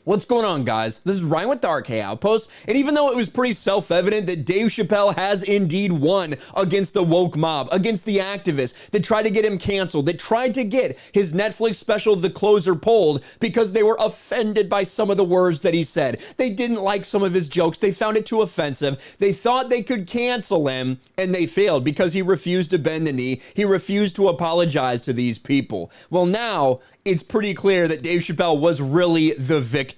What's going on, guys? This is Ryan with the RK Outpost, and even though it was pretty self-evident that Dave Chappelle has indeed won against the woke mob, against the activists that tried to get him canceled, that tried to get his Netflix special The Closer pulled because they were offended by some of the words that he said. They didn't like some of his jokes. They found it too offensive. They thought they could cancel him, and they failed because he refused to bend the knee. He refused to apologize to these people. Well, now it's pretty clear that Dave Chappelle was really the victor.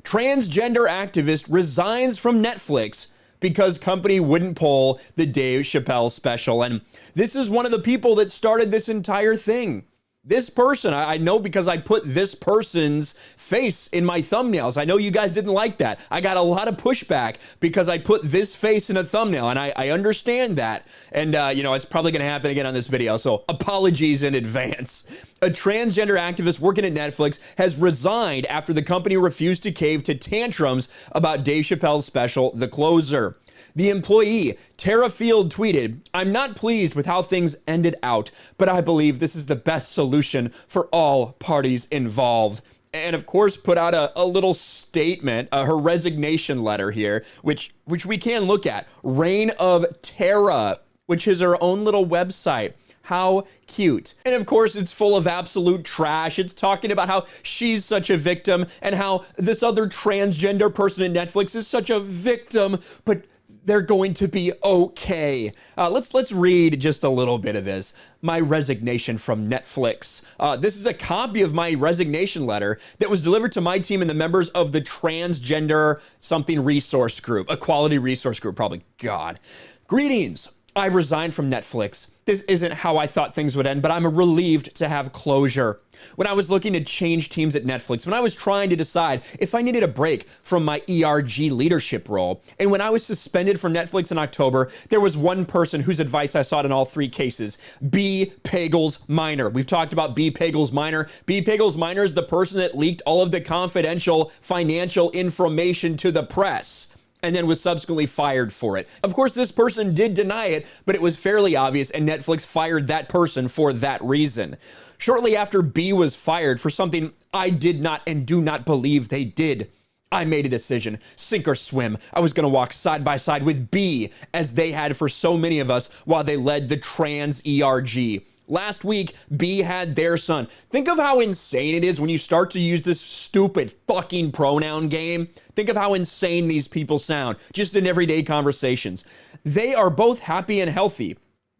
Transgender activist resigns from Netflix because company wouldn't pull the Dave Chappelle special. And this is one of the people that started this entire thing. This person, I know because I put this person's face in my thumbnails. I know you guys didn't like that. I got a lot of pushback because I put this face in a thumbnail, and I understand that. And, you know, it's probably going to happen again on this video, so apologies in advance. A transgender activist working at Netflix has resigned after the company refused to cave to tantrums about Dave Chappelle's special, The Closer. The employee, Tara Field, tweeted, "I'm not pleased with how things ended out, but I believe this is the best solution for all parties involved." And of course, put out a little statement, her resignation letter here, which we can look at. Reign of Tara, which is her own little website. How cute. And of course, it's full of absolute trash. It's talking about how she's such a victim and how this other transgender person at Netflix is such a victim, but they're going to be okay. Let's read just a little bit of this. My resignation from Netflix. This is a copy of my resignation letter that was delivered to my team and the members of the transgender something resource group, equality resource group, probably. God. Greetings. I've resigned from Netflix. This isn't how I thought things would end, but I'm relieved to have closure. When I was looking to change teams at Netflix, when I was trying to decide if I needed a break from my ERG leadership role, and when I was suspended from Netflix in October, there was one person whose advice I sought in all three cases. B. Pagels Minor. We've talked about B. Pagels Minor. B. Pagels Minor is the person that leaked all of the confidential financial information to the press and then was subsequently fired for it. Of course, this person did deny it, but it was fairly obvious, and Netflix fired that person for that reason. Shortly after B was fired for something I did not and do not believe they did, I made a decision, sink or swim. I was gonna walk side by side with B, as they had for so many of us while they led the trans ERG. Last week, B had their son. Think of how insane it is when you start to use this stupid fucking pronoun game. Think of how insane these people sound, just in everyday conversations. They are both happy and healthy.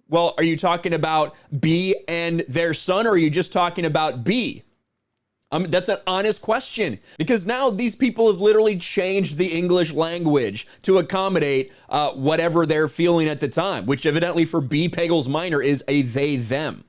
Well, are you talking about B and their son, or are you just talking about B? That's an honest question, because now these people have literally changed the English language to accommodate whatever they're feeling at the time, which evidently for B. Pagels Minor is a they, them.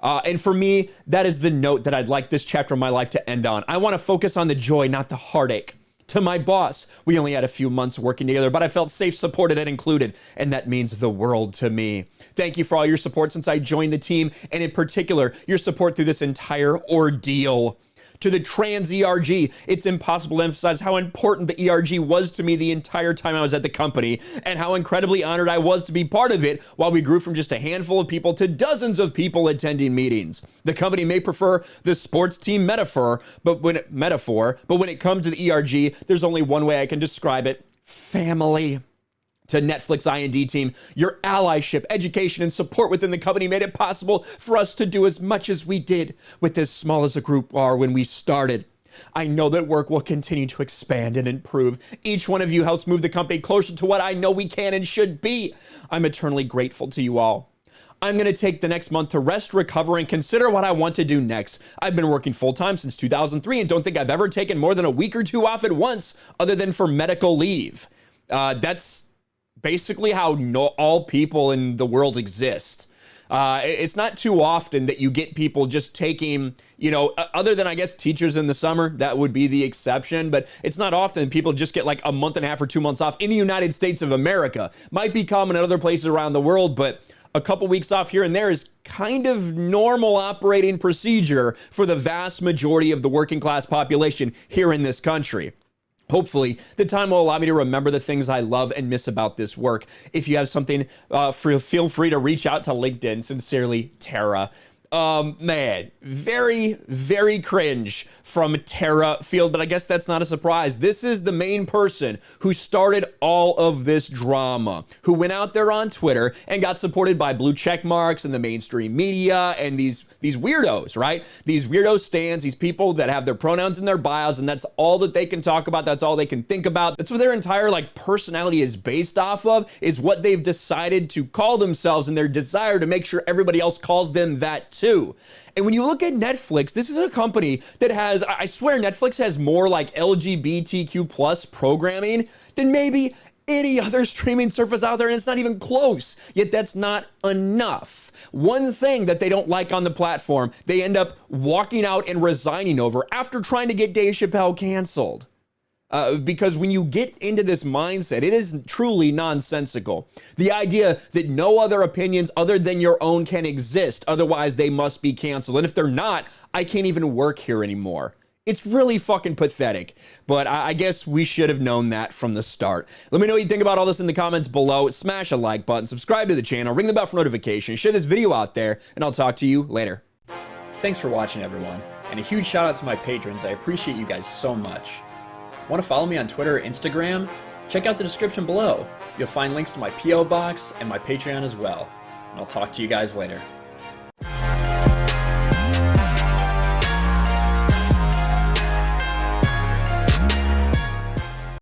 And for me, that is the note that I'd like this chapter of my life to end on. I want to focus on the joy, not the heartache. To my boss, we only had a few months working together, but I felt safe, supported, and included, and that means the world to me. Thank you for all your support since I joined the team, and in particular, your support through this entire ordeal. To the trans ERG, it's impossible to emphasize how important the ERG was to me the entire time I was at the company, and how incredibly honored I was to be part of it while we grew from just a handful of people to dozens of people attending meetings. The company may prefer the sports team metaphor, but when it comes to the ERG, there's only one way I can describe it: family. To Netflix I&D team, your allyship, education, and support within the company made it possible for us to do as much as we did with as small as a group are when we started. I know that work will continue to expand and improve. Each one of you helps move the company closer to what I know we can and should be. I'm eternally grateful to you all. I'm going to take the next month to rest, recover, and consider what I want to do next. I've been working full-time since 2003 and don't think I've ever taken more than a week or two off at once, other than for medical leave. That's basically how all people in the world exist. It's not too often that you get people just taking, you know, other than I guess teachers in the summer, that would be the exception, but it's not often people just get like a month and a half or 2 months off in the United States of America. Might be common in other places around the world, but a couple weeks off here and there is kind of normal operating procedure for the vast majority of the working class population here in this country. Hopefully, the time will allow me to remember the things I love and miss about this work. If you have something, feel free to reach out to LinkedIn. Sincerely, Tara. Man, very, very cringe from Tara Field, but I guess that's not a surprise. This is the main person who started all of this drama, who went out there on Twitter and got supported by blue check marks and the mainstream media and these weirdos, right? These weirdo stans, these people that have their pronouns in their bios, and that's all that they can talk about, that's all they can think about. That's what their entire like personality is based off of, is what they've decided to call themselves and their desire to make sure everybody else calls them that too. And when you look at Netflix, this is a company that has, I swear Netflix has more like LGBTQ plus programming than maybe any other streaming service out there, and it's not even close. Yet that's not enough. One thing that they don't like on the platform, they end up walking out and resigning over after trying to get Dave Chappelle canceled. Because when you get into this mindset, it is truly nonsensical. The idea that no other opinions other than your own can exist, otherwise they must be canceled. And if they're not, I can't even work here anymore. It's really fucking pathetic, but I guess we should have known that from the start. Let me know what you think about all this in the comments below. Smash a like button, subscribe to the channel, ring the bell for notifications, share this video out there, and I'll talk to you later. Thanks for watching, everyone, and a huge shout out to my patrons. I appreciate you guys so much. Want to follow me on Twitter or Instagram? Check out the description below. You'll find links to my P.O. box and my Patreon as well. And I'll talk to you guys later.